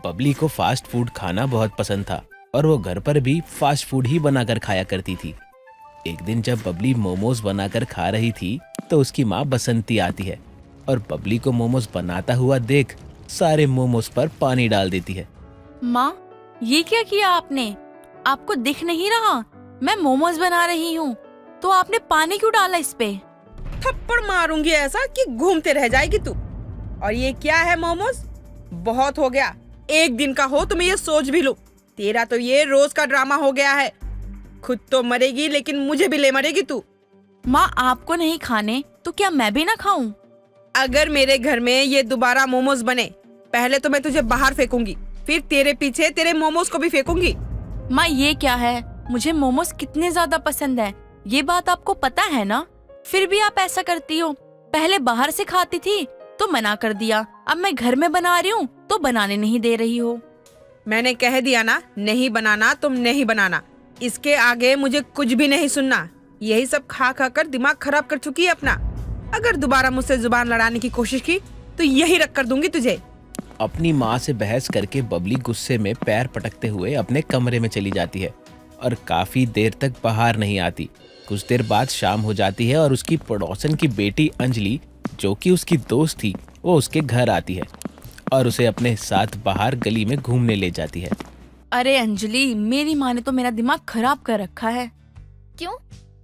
बबली को fast food खाना बहुत पसंद था और वो घर पर भी फास्ट फूड ही बनाकर खाया करती थी। एक दिन जब बबली मोमोज बनाकर खा रही थी तो उसकी माँ बसंती आती है और बबली को मोमोज बनाता हुआ देख सारे मोमोज पर पानी डाल देती है। माँ, ये क्या किया आपने? आपको दिख नहीं रहा मैं मोमोज बना रही हूँ, तो आपने पानी क्यों डाला इस पे? थप्पड़ मारूंगी ऐसा कि घूमते रह जाएगी तू। और ये क्या है मोमोज? बहुत हो गया, एक दिन का हो तो मैं ये सोच भी लूं। तेरा तो ये रोज का ड्रामा हो गया है। खुद तो मरेगी लेकिन मुझे भी ले मरेगी तू। माँ, आपको नहीं खाने तो क्या मैं भी ना खाऊं? अगर मेरे घर में ये दोबारा मोमोज बने, पहले तो मैं तुझे बाहर फेंकूंगी, फिर तेरे पीछे तेरे मोमोज को भी फेंकूंगी। माँ, ये क्या है? मुझे मोमोज कितने ज्यादा पसंद है, ये बात आपको पता है ना? फिर भी आप ऐसा करती हो। पहले बाहर से खाती थी तो मना कर दिया, अब मैं घर में बना रही हूँ तो बनाने नहीं दे रही हो। मैंने कह दिया ना, नहीं बनाना तुम नहीं बनाना। इसके आगे मुझे कुछ भी नहीं सुनना। यही सब खा खा कर दिमाग खराब कर चुकी है अपना। अगर दोबारा मुझसे जुबान लड़ाने की कोशिश की तो यही रख कर दूंगी तुझे। अपनी माँ से बहस करके बबली गुस्से में पैर पटकते हुए अपने कमरे में चली जाती है और काफी देर तक बाहर नहीं आती। कुछ देर बाद शाम हो जाती है और उसकी पड़ोसन की बेटी अंजलि, जो कि उसकी दोस्त थी, वो उसके घर आती है और उसे अपने साथ बाहर गली में घूमने ले जाती है। अरे अंजलि, मेरी माँ ने तो मेरा दिमाग खराब कर रखा है। क्यों?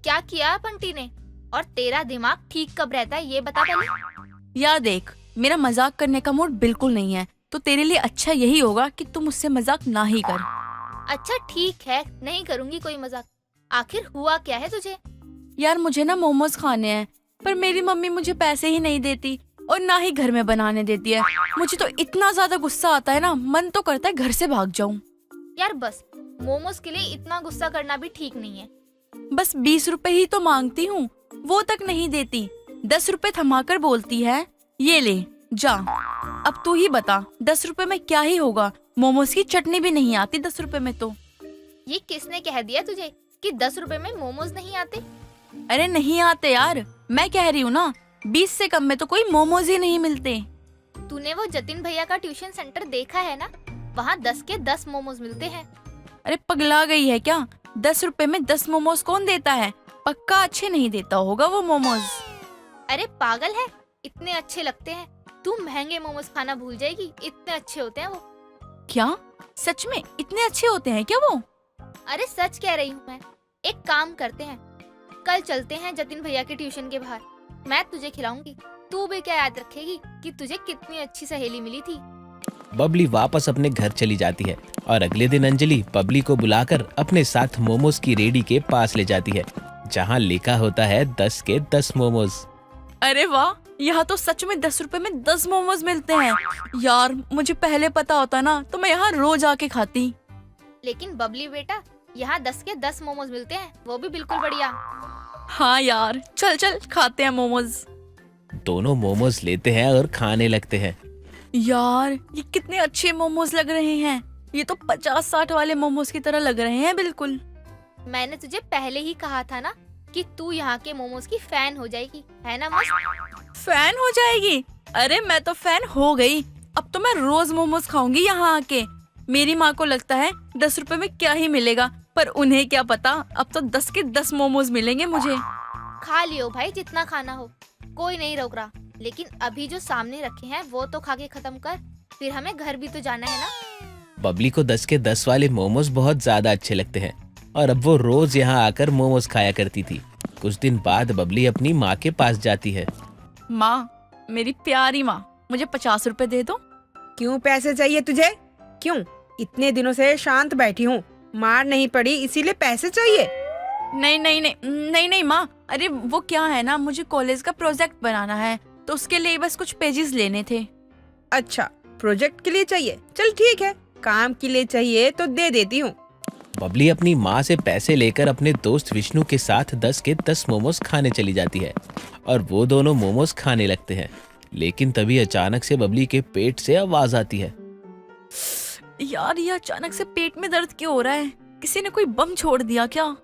क्या किया आप आंटी ने? और तेरा दिमाग ठीक कब रहता है ये बता पहले। यार देख, मेरा मजाक करने का मूड बिल्कुल नहीं है, तो तेरे लिए अच्छा यही होगा कि तुम मुझसे मजाक ना ही कर। अच्छा ठीक है, नहीं करूँगी कोई मजाक। आखिर हुआ क्या है तुझे? यार मुझे ना मोमोज खाने हैं, पर मेरी मम्मी मुझे पैसे ही नहीं देती और ना ही घर में बनाने देती है। मुझे तो इतना ज्यादा गुस्सा आता है ना, मन तो करता है घर से भाग जाऊं। यार बस, मोमोज के लिए इतना गुस्सा करना भी ठीक नहीं है। बस 20 रुपए ही तो मांगती हूँ, वो तक नहीं देती। 10 रुपए थमाकर बोलती है ये ले जा। अब तू ही बता, 10 रुपए में क्या ही होगा? मोमोज की चटनी भी नहीं आती 10 रुपए में तो। ये किसने कह दिया तुझे कि 10 रुपए में मोमोज नहीं आते? अरे नहीं आते यार, मैं कह रही हूँ ना, 20 से कम में तो कोई मोमोज ही नहीं मिलते। तूने वो जतिन भैया का ट्यूशन सेंटर देखा है ना? वहाँ 10 के 10 मोमोज मिलते हैं। अरे पगला गई है क्या? 10 रुपए में 10 मोमोज कौन देता है? पक्का अच्छे नहीं देता होगा वो मोमोज। अरे पागल है, इतने अच्छे लगते हैं। तू महंगे मोमोज खाना भूल जाएगी, इतने अच्छे होते हैं वो। क्या सच में इतने अच्छे होते हैं क्या वो? अरे सच कह रही हूँ मैं। एक काम करते हैं, कल चलते हैं जतिन भैया के ट्यूशन के बाहर। मैं तुझे खिलाऊंगी, तू भी क्या याद रखेगी कि तुझे कितनी अच्छी सहेली मिली थी। बबली वापस अपने घर चली जाती है और अगले दिन अंजलि बबली को बुलाकर अपने साथ मोमोज की रेडी के पास ले जाती है, जहाँ लिखा होता है 10 के 10 मोमोज। अरे वाह, यहाँ तो सच में 10 रुपए में 10 मोमोज मिलते हैं। यार मुझे पहले पता होता ना तो मैं यहाँ रोज आके खाती। लेकिन बबली बेटा, यहाँ 10 के 10 मोमोज मिलते हैं, वो भी बिल्कुल बढ़िया। हाँ यार, चल चल खाते हैं मोमोज। दोनों मोमोज लेते हैं और खाने लगते हैं। यार ये कितने अच्छे मोमोज लग रहे हैं। ये तो 50-60 वाले मोमोज की तरह लग रहे हैं बिल्कुल। मैंने तुझे पहले ही कहा था ना कि तू यहाँ के मोमोज की फैन हो जाएगी, है ना मस्त? फैन हो जाएगी? अरे मैं तो फैन हो गई। अब तो मैं रोज मोमोज खाऊंगी यहाँ आके। मेरी माँ को लगता है 10 रुपए में क्या ही मिलेगा, पर उन्हें क्या पता, अब तो 10 के 10 मोमोज मिलेंगे मुझे। खा लियो भाई, जितना खाना हो, कोई नहीं रोक रहा। लेकिन अभी जो सामने रखे हैं वो तो खा के खत्म कर, फिर हमें घर भी तो जाना है ना। बबली को 10 के 10 वाले मोमोज बहुत ज्यादा अच्छे लगते हैं और अब वो रोज यहाँ आकर मोमोज खाया करती थी। कुछ दिन बाद बबली अपनी माँ के पास जाती है। माँ, मेरी प्यारी माँ, मुझे 50 रुपए दे दो। क्यों पैसे चाहिए तुझे? क्यों? इतने दिनों से शांत बैठी हूँ, मार नहीं पड़ी इसीलिए पैसे चाहिए? नहीं नहीं नहीं नहीं नहीं माँ, अरे वो क्या है ना, मुझे कॉलेज का प्रोजेक्ट बनाना है तो उसके लिए बस कुछ पेजेस लेने थे। अच्छा, प्रोजेक्ट के लिए चाहिए, चल ठीक है। काम के लिए चाहिए तो दे देती हूँ। बबली अपनी माँ से पैसे लेकर अपने दोस्त विष्णु के साथ 10 के 10 मोमोज खाने चली जाती है और वो दोनों मोमोज खाने लगते हैं। लेकिन तभी अचानक से बबली के पेट से आवाज आती है। यार ये अचानक से पेट में दर्द क्यों हो रहा है? किसी ने कोई बम छोड़ दिया क्या?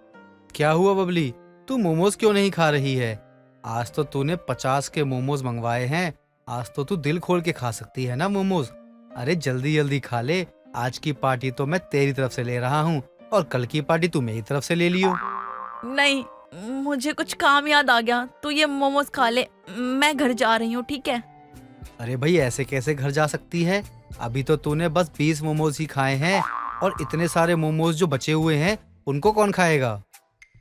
क्या हुआ बबली, तू मोमोज क्यों नहीं खा रही है? आज तो तूने 50 के मोमोज मंगवाए हैं, आज तो तू दिल खोल के खा सकती है ना मोमोज। अरे जल्दी जल्दी खा ले, आज की पार्टी तो मैं तेरी तरफ से ले रहा हूँ और कल की पार्टी तू मेरी तरफ से ले लियो। नहीं, मुझे कुछ काम याद आ गया, तू ये मोमोज खा ले, मैं घर जा रही हूँ, ठीक है? अरे भाई ऐसे कैसे घर जा सकती है? अभी तो तूने बस 20 मोमोज ही खाए हैं और इतने सारे मोमोज जो बचे हुए हैं उनको कौन खाएगा?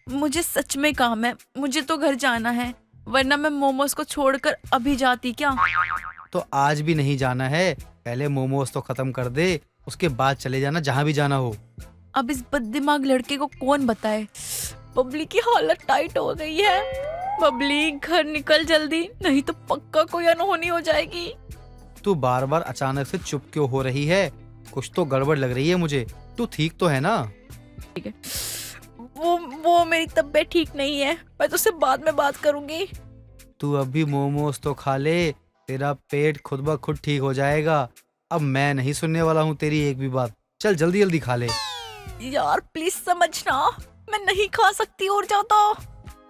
मुझे सच में काम है, मुझे तो घर जाना है, वरना मैं मोमोज को छोड़कर अभी जाती क्या? तो आज भी नहीं जाना है, पहले मोमोज तो खत्म कर दे, उसके बाद चले जाना जहाँ भी जाना हो। अब इस बददिमाग लड़के को कौन बताए? बबली की हालत टाइट हो गई है। बबली घर निकल जल्दी, नहीं तो पक्का कोई अनहोनी हो जाएगी। तू बार बार अचानक से चुप क्यों हो रही है? कुछ तो गड़बड़ लग रही है मुझे। तू ठीक तो है ना? वो मेरी तबीयत ठीक नहीं है, मैं तुझसे बाद में बात करूंगी। तू अभी मोमोज तो खा ले, तेरा पेट खुद ब खुद ठीक हो जाएगा। अब मैं नहीं सुनने वाला हूँ तेरी एक भी बात। चल जल्दी जल्दी खा ले। यार प्लीज समझना, मैं नहीं खा सकती और ज्यादा।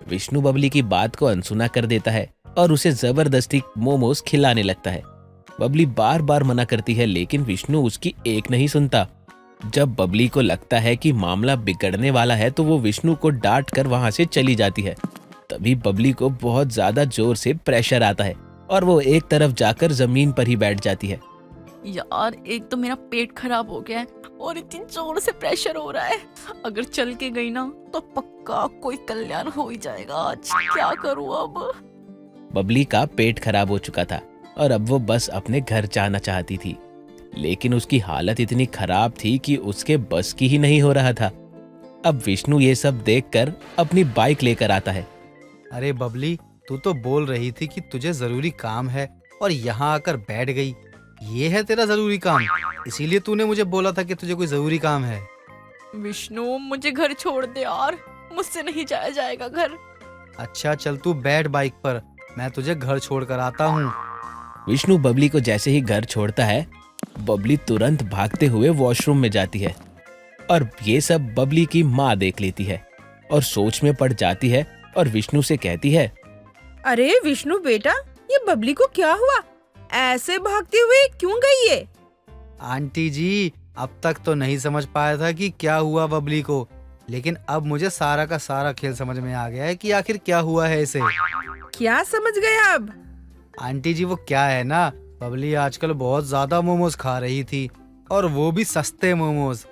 विष्णु बबली की बात को अनसुना कर देता है और उसे जबरदस्ती मोमोज खिलाने लगता है। बबली बार बार मना करती है लेकिन विष्णु उसकी एक नहीं सुनता। जब बबली को लगता है कि मामला बिगड़ने वाला है तो वो विष्णु को डांट कर वहां से चली जाती है। तभी बबली को बहुत ज्यादा जोर से प्रेशर आता है और वो एक तरफ जाकर जमीन पर ही बैठ जाती है। यार एक तो मेरा पेट खराब हो गया है और इतनी जोर से प्रेशर हो रहा है, अगर चल के गई ना तो पक्का कोई कल्याण हो ही जाएगा। आज क्या करूँ अब? बबली का पेट खराब हो चुका था और अब वो बस अपने घर जाना चाहती थी, लेकिन उसकी हालत इतनी खराब थी कि उसके बस की ही नहीं हो रहा था। अब विष्णु ये सब देखकर अपनी बाइक लेकर आता है। अरे बबली, तू तो बोल रही थी कि तुझे जरूरी काम है और यहाँ आकर बैठ गई। ये है तेरा जरूरी काम? इसीलिए तूने मुझे बोला था कि तुझे कोई जरूरी काम है। विष्णु मुझे घर छोड़ दे यार, मुझसे नहीं जाया जाएगा घर। अच्छा चल तू बैठ बाइक पर, मैं तुझे घर छोड़ कर आता हूँ। विष्णु बबली को जैसे ही घर छोड़ता है, बबली तुरंत भागते हुए वॉशरूम में जाती है और ये सब बबली की माँ देख लेती है और सोच में पड़ जाती है और विष्णु से कहती है, अरे विष्णु बेटा, ये बबली को क्या हुआ? ऐसे भागते हुए क्यों गई ये? आंटी जी, अब तक तो नहीं समझ पाया था कि क्या हुआ बबली को, लेकिन अब मुझे सारा का सारा खेल समझ में आ गया है कि आखिर क्या हुआ है इसे। क्या समझ गए अब? आंटी जी वो क्या है ना, बबली आजकल बहुत ज्यादा मोमोज खा रही थी और वो भी सस्ते मोमोज,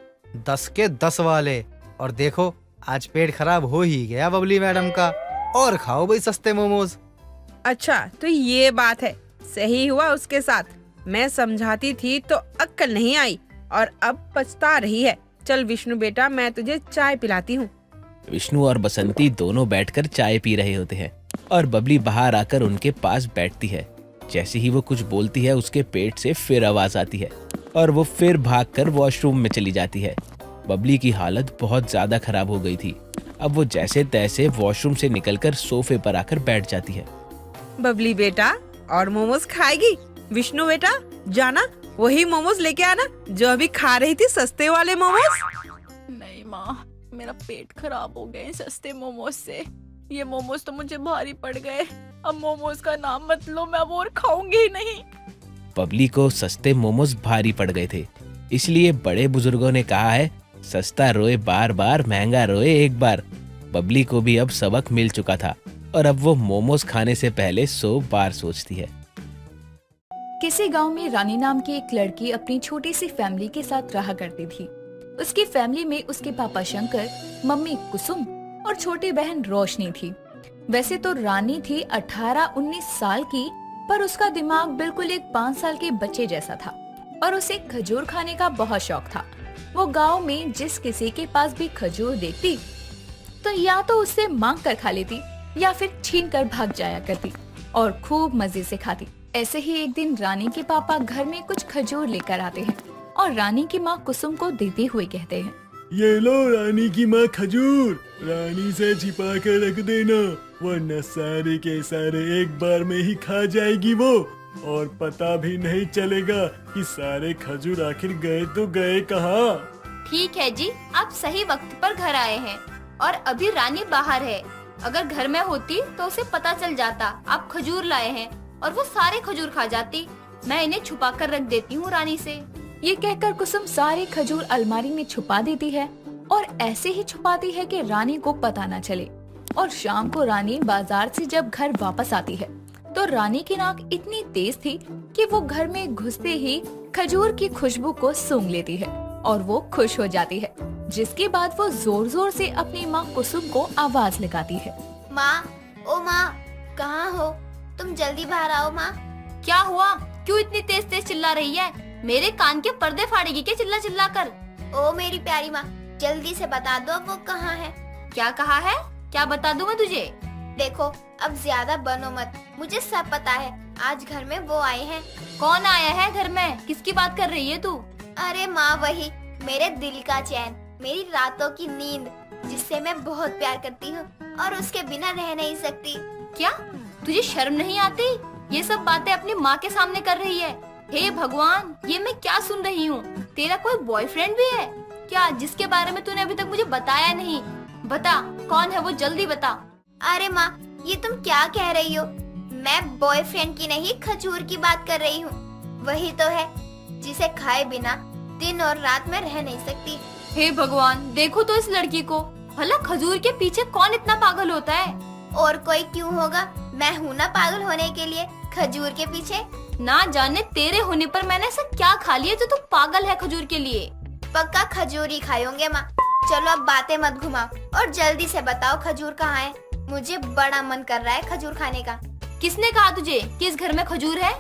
10 के 10 वाले। और देखो आज पेट खराब हो ही गया बबली मैडम का। और खाओ भाई सस्ते मोमोज। अच्छा तो ये बात है, सही हुआ उसके साथ। मैं समझाती थी तो अक्ल नहीं आई और अब पछता रही है। चल विष्णु बेटा, मैं तुझे चाय पिलाती हूँ। विष्णु और बसंती दोनों बैठकर चाय पी रहे होते हैं और बबली बाहर आकर उनके पास बैठती है। जैसे ही वो कुछ बोलती है उसके पेट से फिर आवाज आती है और वो फिर भागकर वॉशरूम में चली जाती है। बबली की हालत बहुत ज्यादा खराब हो गई थी। अब वो जैसे तैसे वॉशरूम से निकलकर सोफे पर आकर बैठ जाती है। बबली बेटा, और मोमोज खाएगी? विष्णु बेटा जाना, वही मोमोज लेके आना जो अभी खा रही थी, सस्ते वाले मोमोज। नहीं माँ, मेरा पेट खराब हो गए सस्ते मोमोज से। ये मोमोज तो मुझे भारी पड़ गए, अब मोमोज का नाम मत लो, मैं अब और खाऊंगी ही नहीं। बबली को सस्ते मोमोज भारी पड़ गए थे, इसलिए बड़े बुजुर्गों ने कहा है, सस्ता रोए बार बार, महंगा रोए एक बार। बबली को भी अब सबक मिल चुका था और अब वो मोमोज खाने से पहले 100 बार सोचती है। किसी गांव में रानी नाम की एक लड़की अपनी छोटी सी फैमिली के साथ रहा करती थी। उसकी फैमिली में उसके पापा शंकर, मम्मी कुसुम और छोटी बहन रोशनी थी। वैसे तो रानी थी 18-19 साल की, पर उसका दिमाग बिल्कुल एक 5 साल के बच्चे जैसा था और उसे खजूर खाने का बहुत शौक था। वो गांव में जिस किसी के पास भी खजूर देखती तो या तो उससे मांग कर खा लेती या फिर छीन कर भाग जाया करती और खूब मजे से खाती। ऐसे ही एक दिन रानी के पापा घर में कुछ खजूर लेकर आते हैं और रानी की माँ कुसुम को देते हुए कहते हैं, ये लो रानी की माँ खजूर, रानी से छिपा कर रख देना, वरना सारे के सारे एक बार में ही खा जाएगी वो, और पता भी नहीं चलेगा कि सारे खजूर आखिर गए तो गए कहाँ। ठीक है जी, आप सही वक्त पर घर आए हैं और अभी रानी बाहर है। अगर घर में होती तो उसे पता चल जाता आप खजूर लाए हैं और वो सारे खजूर खा जाती, मैं इन्हें छुपा कर रख देती हूँ रानी से। ये कहकर कुसुम सारे खजूर अलमारी में छुपा देती है और ऐसे ही छुपाती है कि रानी को पता न चले। और शाम को रानी बाजार से जब घर वापस आती है तो रानी की नाक इतनी तेज थी कि वो घर में घुसते ही खजूर की खुशबू को सूंघ लेती है और वो खुश हो जाती है, जिसके बाद वो जोर जोर से अपनी माँ कुसुम को आवाज लगाती है। माँ, ओ माँ, कहाँ हो तुम? जल्दी बाहर आओ माँ। क्या हुआ? क्यों इतनी तेज तेज चिल्ला रही है? मेरे कान के पर्दे फाड़ेगी क्या चिल्ला चिल्ला कर? ओ मेरी प्यारी माँ, जल्दी से बता दो वो कहाँ है। क्या कहा है? क्या बता दूं मैं तुझे? देखो अब ज्यादा बनो मत, मुझे सब पता है। आज घर में वो आए हैं। कौन आया है घर में? किसकी बात कर रही है तू? अरे माँ, वही मेरे दिल का चैन, मेरी रातों की नींद, जिससे मैं बहुत प्यार करती हूँ और उसके बिना रह नहीं सकती। क्या तुझे शर्म नहीं आती? ये सब बातें अपनी माँ के सामने कर रही है। हे भगवान, ये मैं क्या सुन रही हूँ? तेरा कोई बॉयफ्रेंड भी है क्या, जिसके बारे में तूने अभी तक मुझे बताया नहीं? बता, कौन है वो? जल्दी बता। अरे माँ, ये तुम क्या कह रही हो? मैं बॉयफ्रेंड की नहीं, खजूर की बात कर रही हूँ। वही तो है जिसे खाए बिना दिन और रात में रह नहीं सकती। हे भगवान, देखो तो इस लड़की को। भला खजूर के पीछे कौन इतना पागल होता है? और कोई क्यों होगा, मैं हूँ ना पागल होने के लिए खजूर के पीछे। ना जाने तेरे होने पर मैंने ऐसा क्या खा लिया जो तू पागल है खजूर के लिए। पक्का खजूर ही खाए होंगे माँ। चलो अब बातें मत घुमाओ और जल्दी से बताओ खजूर कहाँ है। मुझे बड़ा मन कर रहा है खजूर खाने का। किसने कहा तुझे कि इस घर में खजूर है?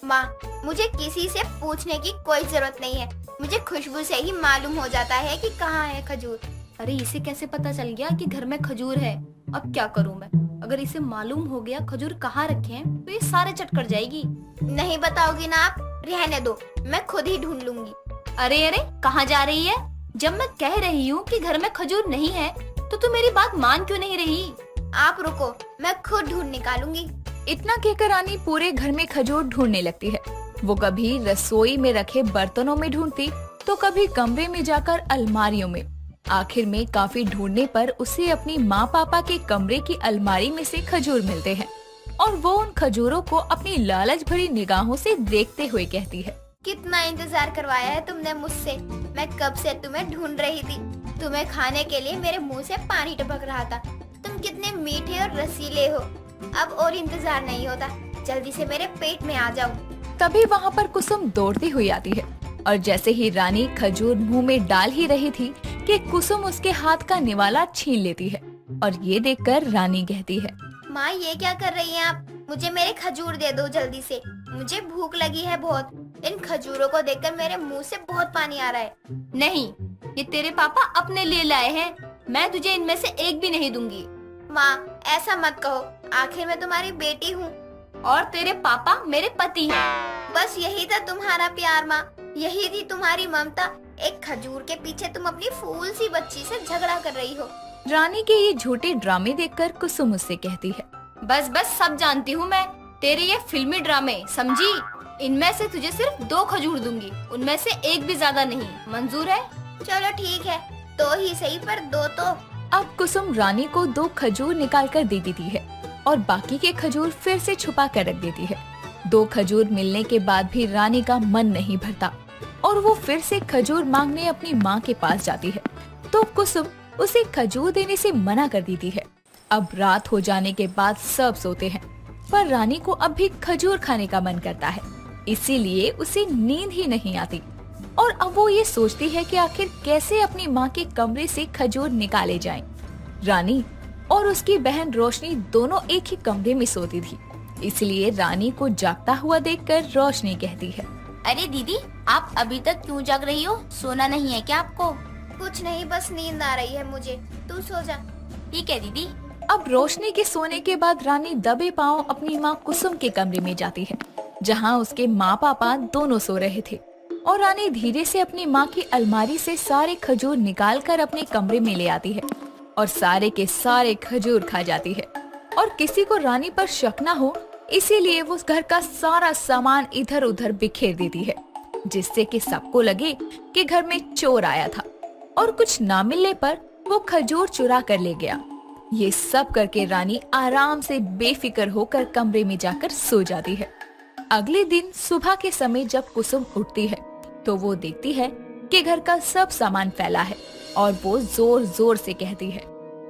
माँ, मुझे किसी से पूछने की कोई जरूरत नहीं है। मुझे खुशबू से ही मालूम हो जाता है कि कहाँ है खजूर। अरे इसे कैसे पता चल गया कि घर में खजूर है? अब क्या करूँ मैं? अगर इसे मालूम हो गया खजूर कहाँ रखे हैं तो ये सारे चट कर जाएगी। नहीं बताओगी ना आप? रहने दो, मैं खुद ही ढूंढ लूंगी। अरे अरे, कहाँ जा रही है? जब मैं कह रही हूँ कि घर में खजूर नहीं है तो तू मेरी बात मान क्यों नहीं रही? आप रुको, मैं खुद ढूंढ निकालूंगी। इतना कहकर रानी पूरे घर में खजूर ढूंढने लगती है। वो कभी रसोई में रखे बर्तनों में ढूंढती तो कभी कमरे में जाकर अलमारियों में। आखिर में काफी ढूंढने पर उसे अपनी माँ पापा के कमरे की अलमारी में से खजूर मिलते हैं और वो उन खजूरों को अपनी लालच भरी निगाहों से देखते हुए कहती है। कितना इंतजार करवाया है तुमने मुझसे। मैं कब से तुम्हें ढूंढ रही थी। तुम्हें खाने के लिए मेरे मुंह से पानी टपक रहा था। तुम कितने मीठे और रसीले हो। अब और इंतजार नहीं होता, जल्दी से मेरे पेट में आ जाओ। तभी वहाँ पर कुसुम दौड़ती हुई आती है और जैसे ही रानी खजूर मुंह में डाल ही रही थी कि कुसुम उसके हाथ का निवाला छीन लेती है और ये देखकर रानी कहती है, माँ ये क्या कर रही हैं आप? मुझे मेरे खजूर दे दो जल्दी से, मुझे भूख लगी है बहुत। इन खजूरों को देखकर मेरे मुंह से बहुत पानी आ रहा है। नहीं, ये तेरे पापा अपने लिए लाए हैं। मैं तुझे इनमें से एक भी नहीं दूंगी। माँ ऐसा मत कहो, आखिर मैं तुम्हारी बेटी हूँ। और तेरे पापा मेरे पति हैं। बस यही था तुम्हारा प्यार माँ, यही थी तुम्हारी ममता। एक खजूर के पीछे तुम अपनी फूल सी बच्ची से झगड़ा कर रही हो। रानी के ये झूठे ड्रामे देखकर कुसुम उससे कहती है, बस बस सब जानती हूँ मैं, तेरे ये फिल्मी ड्रामे, समझी? इनमें से तुझे सिर्फ 2 खजूर दूंगी, उनमें से एक भी ज्यादा नहीं। मंजूर है? चलो ठीक है, 2 ही सही पर 2 तो। अब कुसुम रानी को 2 खजूर निकाल कर दे देती है और बाकी के खजूर फिर से छुपा कर रख देती है। 2 खजूर मिलने के बाद भी रानी का मन नहीं भरता और वो फिर से खजूर मांगने अपनी माँ के पास जाती है तो कुसुम उसे खजूर देने से मना कर देती है। अब रात हो जाने के बाद सब सोते हैं पर रानी को अब भी खजूर खाने का मन करता है, इसीलिए उसे नींद ही नहीं आती और अब वो ये सोचती है कि आखिर कैसे अपनी माँ के कमरे से खजूर निकाले जाएं। रानी और उसकी बहन रोशनी दोनों एक ही कमरे में सोती थी, इसलिए रानी को जागता हुआ देखकर रोशनी कहती है, अरे दीदी, आप अभी तक क्यों जाग रही हो? सोना नहीं है क्या आपको? कुछ नहीं, बस नींद आ रही है मुझे। तू सो जा। ठीक है दीदी। अब रोशनी के सोने के बाद रानी दबे पांव अपनी माँ कुसुम के कमरे में जाती है जहाँ उसके माँ पापा दोनों सो रहे थे और रानी धीरे से अपनी माँ की अलमारी से सारे खजूर निकाल कर अपने कमरे में ले आती है और सारे के सारे खजूर खा जाती है और किसी को रानी पर शक न हो इसीलिए वो घर का सारा सामान इधर उधर बिखेर देती है, जिससे कि सबको लगे कि घर में चोर आया था और कुछ ना मिलने पर वो खजूर चुरा कर ले गया। ये सब करके रानी आराम से बेफिक्र होकर कमरे में जाकर सो जाती है। अगले दिन सुबह के समय जब कुसुम उठती है तो वो देखती है कि घर का सब सामान फैला है और वो जोर जोर से कहती है,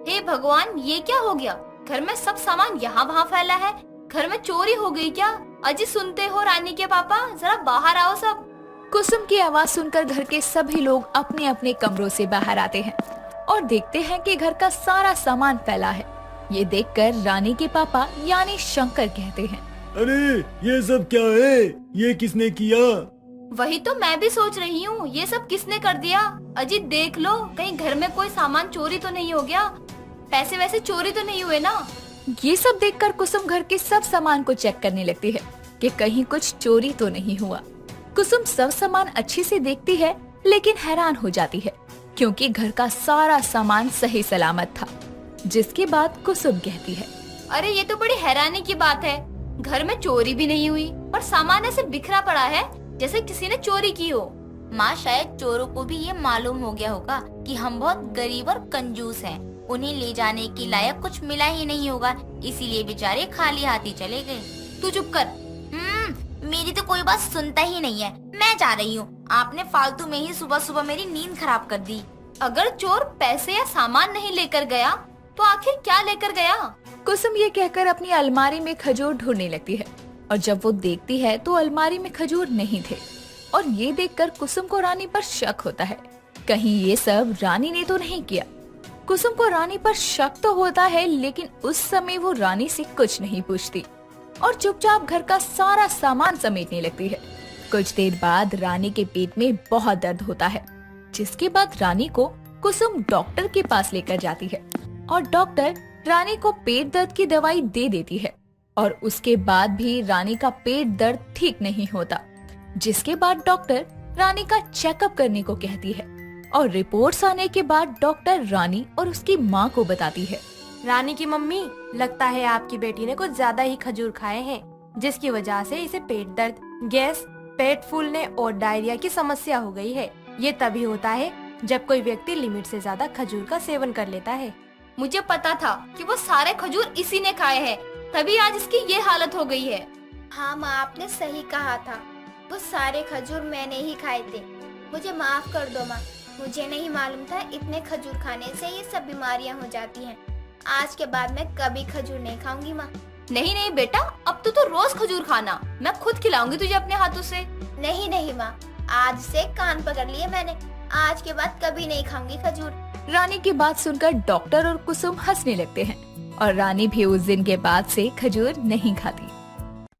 हे भगवान, ये क्या हो गया? घर में सब सामान यहाँ वहाँ फैला है। घर में चोरी हो गई क्या? अजी सुनते हो रानी के पापा, जरा बाहर आओ सब। कुसुम की आवाज सुनकर घर के सभी लोग अपने अपने कमरों से बाहर आते हैं और देखते हैं कि घर का सारा सामान फैला है। ये देखकर रानी के पापा यानी शंकर कहते हैं, अरे ये सब क्या है? ये किसने किया? वही तो मैं भी सोच रही हूँ, ये सब किसने कर दिया? अजी देख लो, कहीं घर में कोई सामान चोरी तो नहीं हो गया? पैसे वैसे चोरी तो नहीं हुए ना? ये सब देखकर कुसुम घर के सब सामान को चेक करने लगती है कि कहीं कुछ चोरी तो नहीं हुआ। कुसुम सब सामान अच्छे से देखती है लेकिन हैरान हो जाती है क्योंकि घर का सारा सामान सही सलामत था। जिसके बाद कुसुम कहती है, अरे ये तो बड़ी हैरानी की बात है। घर में चोरी भी नहीं हुई और सामान ऐसे बिखरा पड़ा है जैसे किसी ने चोरी की हो। माँ, शायद चोरों को भी ये मालूम हो गया होगा कि हम बहुत गरीब और कंजूस हैं। उन्हें ले जाने के लायक कुछ मिला ही नहीं होगा, इसीलिए बेचारे खाली हाथ ही चले गए। तू चुप कर। मेरी तो कोई बात सुनता ही नहीं है। मैं जा रही हूँ। आपने फालतू में ही सुबह सुबह मेरी नींद खराब कर दी। अगर चोर पैसे या सामान नहीं लेकर गया तो आखिर क्या लेकर गया? कुसुम ये कहकर अपनी अलमारी में खजूर ढूंढने लगती है और जब वो देखती है तो अलमारी में खजूर नहीं थे और ये देखकर कुसुम को रानी पर शक होता है, कहीं ये सब रानी ने तो नहीं किया। कुसुम को रानी पर शक तो होता है लेकिन उस समय वो रानी से कुछ नहीं पूछती और चुपचाप घर का सारा सामान समेटने लगती है। कुछ देर बाद रानी के पेट में बहुत दर्द होता है, जिसके बाद रानी को कुसुम डॉक्टर के पास लेकर जाती है और डॉक्टर रानी को पेट दर्द की दवाई दे देती है और उसके बाद भी रानी का पेट दर्द ठीक नहीं होता। जिसके बाद डॉक्टर रानी का चेकअप करने को कहती है और रिपोर्ट्स आने के बाद डॉक्टर रानी और उसकी माँ को बताती है, रानी की मम्मी, लगता है आपकी बेटी ने कुछ ज्यादा ही खजूर खाए हैं, जिसकी वजह से इसे पेट दर्द, गैस, पेट फूलने और डायरिया की समस्या हो गई है। ये तभी होता है जब कोई व्यक्ति लिमिट से ज्यादा खजूर का सेवन कर लेता है। मुझे पता था कि वो सारे खजूर इसी ने खाए हैं, तभी आज इसकी ये हालत हो गई है। हाँ माँ, आपने सही कहा था। वो सारे खजूर मैंने ही खाए थे। मुझे माफ कर दो माँ, मुझे नहीं मालूम था इतने खजूर खाने से ये सब बीमारियाँ हो जाती हैं। आज के बाद मैं कभी खजूर नहीं खाऊंगी माँ। नहीं नहीं बेटा, अब तो रोज खजूर खाना। मैं खुद खिलाऊंगी तुझे अपने हाथों से। नहीं नहीं माँ, आज से कान पकड़ लिए मैंने। आज के बाद कभी नहीं खाऊंगी खजूर। रानी की बात सुनकर डॉक्टर और कुसुम हंसने लगते हैं और रानी भी उस दिन के बाद से खजूर नहीं खाती।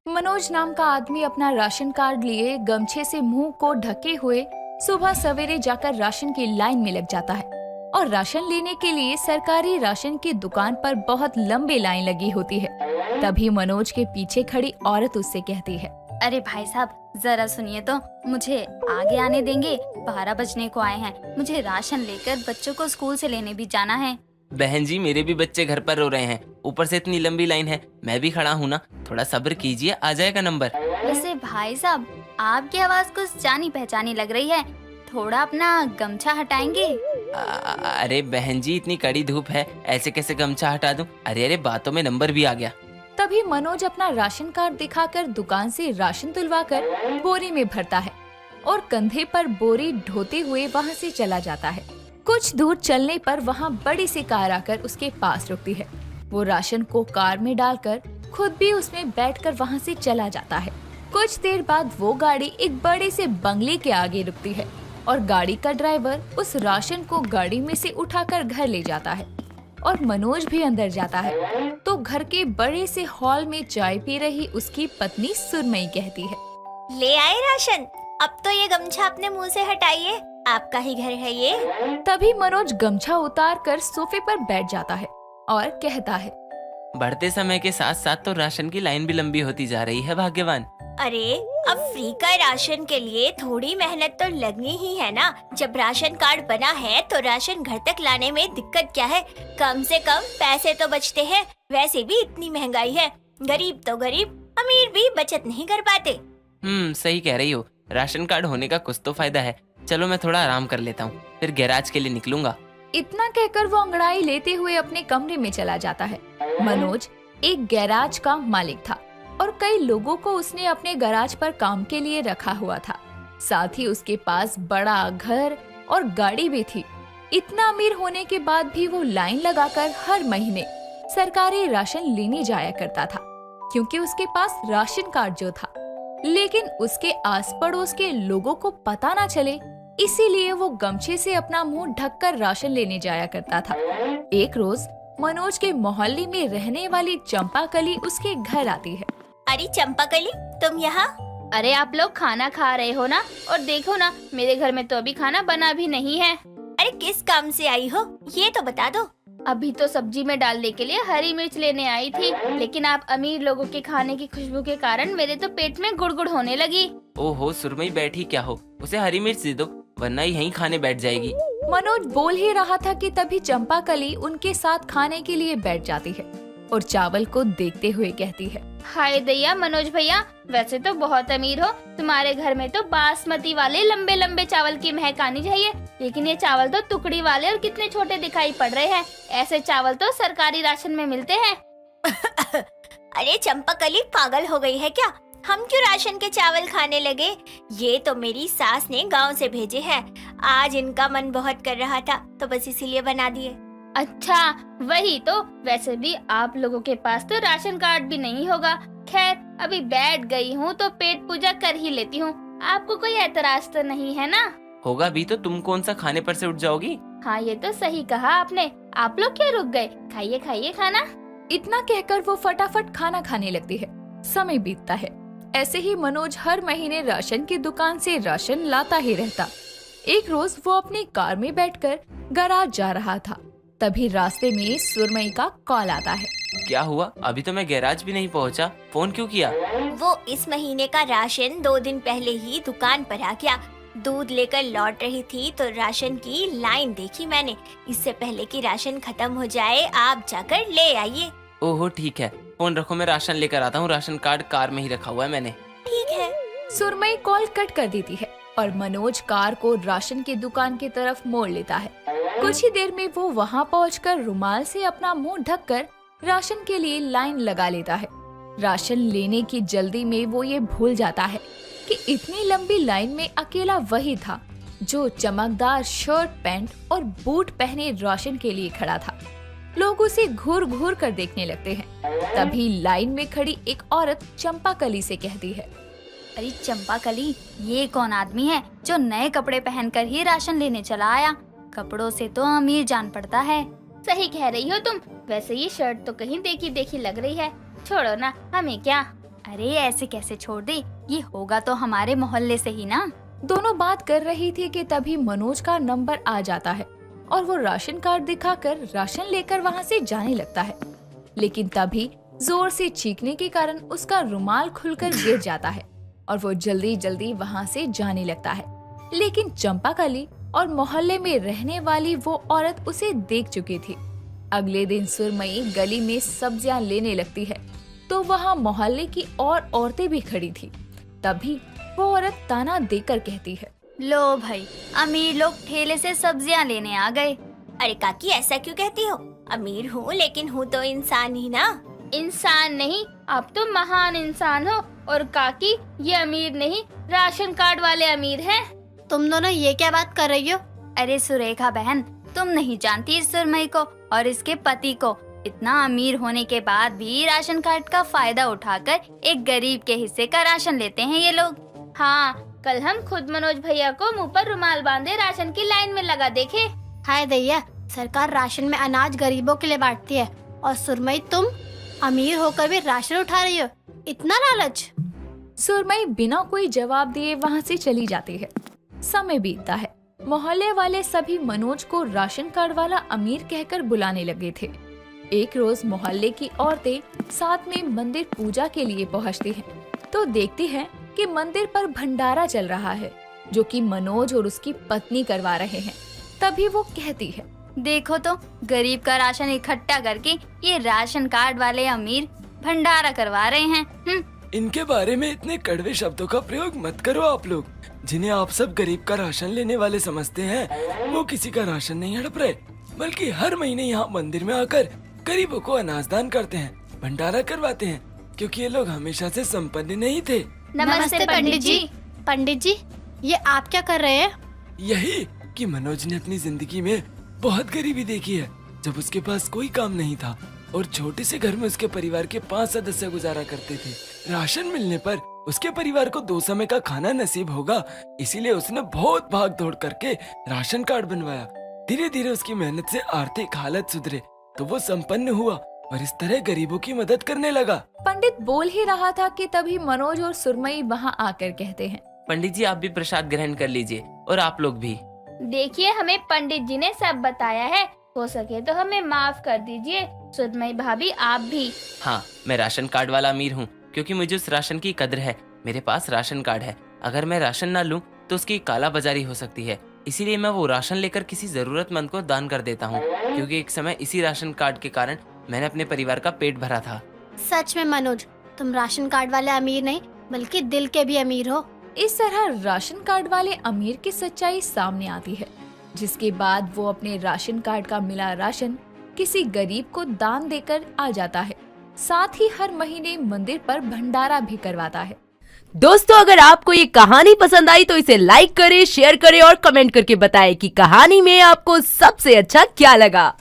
मनोज नाम का आदमी अपना राशन कार्ड लिए गमछे से मुंह को ढके हुए सुबह सवेरे जाकर राशन की लाइन में लग जाता है और राशन लेने के लिए सरकारी राशन की दुकान पर बहुत लंबी लाइन लगी होती है। तभी मनोज के पीछे खड़ी औरत उससे कहती है, अरे भाई साहब, जरा सुनिए तो, मुझे आगे आने देंगे? 12 बजने को आए हैं। मुझे राशन लेकर बच्चों को स्कूल से लेने भी जाना है। बहन जी, मेरे भी बच्चे घर पर रो रहे हैं, ऊपर से इतनी लंबी लाइन है। मैं भी खड़ा हूँ ना, थोड़ा सब्र कीजिए, आ जाएगा नंबर। वैसे भाई साहब, आपकी आवाज कुछ जानी पहचानी लग रही है, थोड़ा अपना गमछा हटाएंगे? अरे बहन जी, इतनी कड़ी धूप है, ऐसे कैसे गमछा हटा दूं? अरे बातों में नंबर भी आ गया। तभी मनोज अपना राशन कार्ड दिखाकर दुकान से राशन तुलवाकर बोरी में भरता है और कंधे पर बोरी ढोते हुए वहाँ से चला जाता है। कुछ दूर चलने पर वहाँ बड़ी सी कार आकर उसके पास रुकती है। वो राशन को कार में डालकर खुद भी उसमें बैठकर वहाँ से चला जाता है। कुछ देर बाद वो गाड़ी एक बड़े से बंगले के आगे रुकती है और गाड़ी का ड्राइवर उस राशन को गाड़ी में से उठाकर घर ले जाता है और मनोज भी अंदर जाता है। तो घर के बड़े से हॉल में चाय पी रही उसकी पत्नी सुरमई कहती है, ले आए राशन, अब तो ये गमछा अपने मुंह से हटाइए, आपका ही घर है ये। तभी मनोज गमछा उतार कर सोफे पर बैठ जाता है और कहता है, बढ़ते समय के साथ साथ तो राशन की लाइन भी लंबी होती जा रही है भाग्यवान। अरे अब फ्री का राशन के लिए थोड़ी मेहनत तो लगनी ही है ना। जब राशन कार्ड बना है तो राशन घर तक लाने में दिक्कत क्या है? कम से कम पैसे तो बचते हैं। वैसे भी इतनी महंगाई है, गरीब तो गरीब, अमीर भी बचत नहीं कर पाते। सही कह रही हो, राशन कार्ड होने का कुछ तो फायदा है। चलो मैं थोड़ा आराम कर लेता हूँ, फिर गैराज के लिए निकलूंगा। इतना कहकर वो अंगड़ाई लेते हुए अपने कमरे में चला जाता है। मनोज एक गैराज का मालिक था और कई लोगों को उसने अपने गैराज पर काम के लिए रखा हुआ था। साथ ही उसके पास बड़ा घर और गाड़ी भी थी। इतना अमीर होने के बाद भी वो लाइन लगाकर हर महीने सरकारी राशन लेने जाया करता था, क्योंकि उसके पास राशन कार्ड जो था। लेकिन उसके आस पड़ोस के लोगों को पता ना चले, इसीलिए वो गमछे से अपना मुंह ढककर राशन लेने जाया करता था। एक रोज मनोज के मोहल्ले में रहने वाली चंपाकली उसके घर आती है। अरे चंपाकली, तुम यहाँ? अरे आप लोग खाना खा रहे हो ना, और देखो ना मेरे घर में तो अभी खाना बना भी नहीं है। अरे किस काम से आई हो, ये तो बता दो। अभी तो सब्जी में डालने के लिए हरी मिर्च लेने आई थी, लेकिन आप अमीर लोगों के खाने की खुशबू के कारण मेरे तो पेट में गुड़गुड़ होने लगी। ओहो सुरमई बैठी क्या हो, उसे हरी मिर्च दे दो वरना यहीं खाने बैठ जाएगी। मनोज बोल ही रहा था कि तभी चंपाकली उनके साथ खाने के लिए बैठ जाती है और चावल को देखते हुए कहती है, हाय दैया मनोज भैया, वैसे तो बहुत अमीर हो, तुम्हारे घर में तो बासमती वाले लंबे लंबे चावल की महक आनी चाहिए, लेकिन ये चावल तो टुकड़ी वाले और कितने छोटे दिखाई पड़ रहे हैं। ऐसे चावल तो सरकारी राशन में मिलते हैं। अरे चंपाकली, पागल हो गई है क्या? हम क्यों राशन के चावल खाने लगे? ये तो मेरी सास ने गांव से भेजे हैं। आज इनका मन बहुत कर रहा था तो बस इसीलिए बना दिए। अच्छा वही तो, वैसे भी आप लोगों के पास तो राशन कार्ड भी नहीं होगा। खैर अभी बैठ गई हूँ तो पेट पूजा कर ही लेती हूँ। आपको कोई एतराज तो नहीं है ना? होगा भी तो, तुम कौन सा खाने पर से उठ जाओगी। हाँ ये तो सही कहा आपने। आप लोग क्यों रुक गए? खाइए खाइए खाना। इतना कहकर वो फटाफट खाना खाने लगती है। समय बीतता है। ऐसे ही मनोज हर महीने राशन की दुकान से राशन लाता ही रहता। एक रोज वो अपनी कार में बैठकर गैराज जा रहा था, तभी रास्ते में सुरमई का कॉल आता है। क्या हुआ? अभी तो मैं गैराज भी नहीं पहुंचा, फोन क्यों किया? वो इस महीने का राशन 2 दिन पहले ही दुकान पर आ गया। दूध लेकर लौट रही थी तो राशन की लाइन देखी मैंने। इससे पहले कि राशन खत्म हो जाए आप जाकर ले आइए। ओहो ठीक है, फोन रखो, मैं राशन लेकर आता हूँ। राशन कार्ड कार में ही रखा हुआ है मैंने। ठीक है। सुरमई कॉल कट कर देती है और मनोज कार को राशन की दुकान की तरफ मोड़ लेता है। कुछ ही देर में वो वहाँ पहुंचकर रुमाल से अपना मुंह ढककर राशन के लिए लाइन लगा लेता है। राशन लेने की जल्दी में वो ये भूल जाता है कि इतनी लंबी लाइन में अकेला वही था जो चमकदार शर्ट, पैंट और बूट पहने राशन के लिए खड़ा था। लोग उसे घूर घूर कर देखने लगते हैं। तभी लाइन में खड़ी एक औरत चंपाकली से कहती है, अरे चंपाकली, ये कौन आदमी है जो नए कपड़े पहनकर ही राशन लेने चला आया? कपड़ों से तो अमीर जान पड़ता है। सही कह रही हो तुम। वैसे ये शर्ट तो कहीं देखी देखी लग रही है। छोड़ो ना, हमें क्या। अरे ऐसे कैसे छोड़ दे, ये होगा तो हमारे मोहल्ले से ही ना। दोनों बात कर रही थी कि तभी मनोज का नंबर आ जाता है और वो राशन कार्ड दिखाकर राशन लेकर वहाँ से जाने लगता है। लेकिन तभी जोर से चीखने के कारण उसका रुमाल खुलकर गिर जाता है और वो जल्दी जल्दी वहाँ से जाने लगता है। लेकिन चंपाकली और मोहल्ले में रहने वाली वो औरत उसे देख चुकी थी। अगले दिन सुरमई गली में सब्जियां लेने लगती है तो वहाँ मोहल्ले की और औरतें भी खड़ी थी। तभी वो औरत ताना देकर कहती है, लो भाई, अमीर लोग ठेले से सब्जियां लेने आ गए। अरे काकी, ऐसा क्यों कहती हो? अमीर हूँ लेकिन हूँ तो इंसान ही ना। इंसान नहीं, आप तो महान इंसान हो। और काकी, ये अमीर नहीं, राशन कार्ड वाले अमीर हैं। तुम दोनों ये क्या बात कर रही हो? अरे सुरेखा बहन, तुम नहीं जानती इस सुरमई को और इसके पति को। इतना अमीर होने के बाद भी राशन कार्ड का फायदा उठाकर एक गरीब के हिस्से का राशन लेते हैं ये लोग। हाँ, कल हम खुद मनोज भैया को मुंह पर रुमाल बांधे राशन की लाइन में लगा देखे। हाय दैया, सरकार राशन में अनाज गरीबों के लिए बांटती है और सुरमई तुम अमीर होकर भी राशन उठा रही हो। इतना लालच। सुरमई बिना कोई जवाब दिए वहाँ से चली जाती है। समय बीतता है। मोहल्ले वाले सभी मनोज को राशन कार्ड वाला अमीर कहकर बुलाने लगे थे। एक रोज मोहल्ले की औरतें साथ में मंदिर पूजा के लिए पहुँचती हैं, तो देखती हैं कि मंदिर पर भंडारा चल रहा है जो कि मनोज और उसकी पत्नी करवा रहे हैं। तभी वो कहती है, देखो तो, गरीब का राशन इकट्ठा करके ये राशन कार्ड वाले अमीर भंडारा करवा रहे हैं। इनके बारे में इतने कड़वे शब्दों का प्रयोग मत करो आप लोग। जिन्हें आप सब गरीब का राशन लेने वाले समझते हैं, वो किसी का राशन नहीं हड़प रहे, बल्कि हर महीने यहाँ मंदिर में आकर गरीबों को अनाज दान करते हैं, भंडारा करवाते हैं। क्योंकि ये लोग हमेशा से संपन्न नहीं थे। नमस्ते पंडित जी। पंडित जी, ये आप क्या कर रहे हैं? यही कि मनोज ने अपनी जिंदगी में बहुत गरीबी देखी है, जब उसके पास कोई काम नहीं था और छोटे से घर में उसके परिवार के 5 सदस्य गुजारा करते थे। राशन मिलने पर उसके परिवार को 2 समय का खाना नसीब होगा, इसीलिए उसने बहुत भाग दौड़ करके राशन कार्ड बनवाया। धीरे धीरे उसकी मेहनत से आर्थिक हालत सुधरे तो वो संपन्न हुआ और इस तरह गरीबों की मदद करने लगा। पंडित बोल ही रहा था कि तभी मनोज और सुरमई वहाँ आकर कहते हैं, पंडित जी आप भी प्रसाद ग्रहण कर लीजिए और आप लोग भी। देखिए हमें पंडित जी ने सब बताया है, हो सके तो हमें माफ कर दीजिए। सुरमई भाभी आप भी। हाँ, मैं राशन कार्ड वाला अमीर हूँ क्योंकि मुझे उस राशन की कदर है। मेरे पास राशन कार्ड है, अगर मैं राशन ना लूँ तो उसकी काला बाजारी हो सकती है, इसीलिए मैं वो राशन लेकर किसी जरूरतमंद को दान कर देता हूँ, क्योंकि एक समय इसी राशन कार्ड के कारण मैंने अपने परिवार का पेट भरा था। सच में मनोज, तुम राशन कार्ड वाले अमीर नहीं बल्कि दिल के भी अमीर हो। इस तरह राशन कार्ड वाले अमीर की सच्चाई सामने आती है, जिसके बाद वो अपने राशन कार्ड का मिला राशन किसी गरीब को दान देकर आ जाता है। साथ ही हर महीने मंदिर पर भंडारा भी करवाता है। दोस्तों, अगर आपको ये कहानी पसंद आई तो इसे लाइक करें, शेयर करें और कमेंट करके बताएं कि कहानी में आपको सबसे अच्छा क्या लगा।